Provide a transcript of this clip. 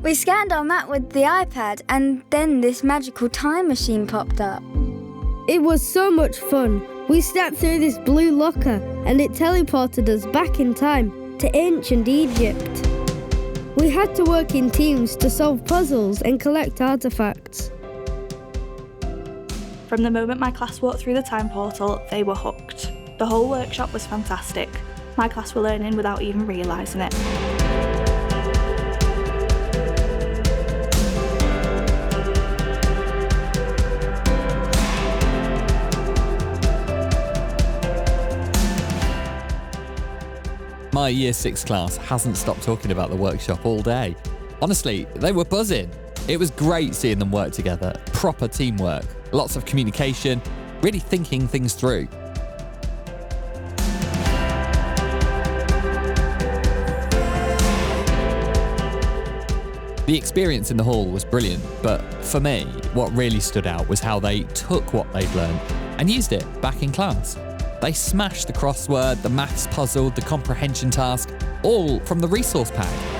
We scanned our map with the iPad and then this magical time machine popped up. It was so much fun. We stepped through this blue locker and it teleported us back in time to ancient Egypt. We had to work in teams to solve puzzles and collect artifacts. From the moment my class walked through the time portal, they were hooked. The whole workshop was fantastic. My class were learning without even realising it. My Year 6 class hasn't stopped talking about the workshop all day. Honestly, they were buzzing. It was great seeing them work together, proper teamwork, lots of communication, really thinking things through. The experience in the hall was brilliant, but for me, what really stood out was how they took what they'd learned and used it back in class. They smashed the crossword, the maths puzzle, the comprehension task, all from the resource pack.